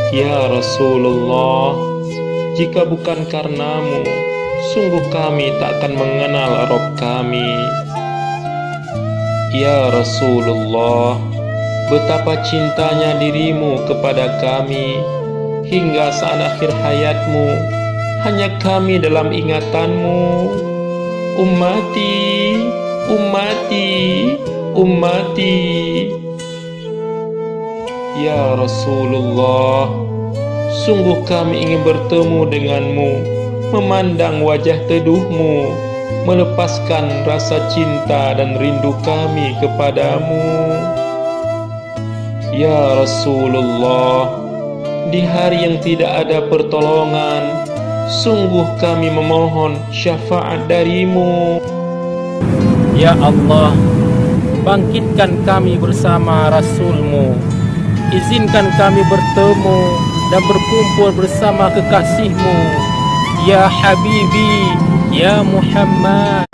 Ya Rasulullah, jika bukan karenamu, sungguh kami tak akan mengenal Rabb kami. Ya Rasulullah, betapa cintanya dirimu kepada kami, hingga saat akhir hayatmu, hanya kami dalam ingatanmu. Ummati, ummati, ummati. Ya Rasulullah, sungguh kami ingin bertemu denganmu, memandang wajah teduhmu, melepaskan rasa cinta dan rindu kami kepadamu. Ya Rasulullah, di hari yang tidak ada pertolongan, sungguh kami memohon syafaat darimu. Ya Allah, bangkitkan kami bersama Rasul-Mu. Izinkan kami bertemu dan berkumpul bersama kekasih-Mu. Ya Habibi, Ya Muhammad.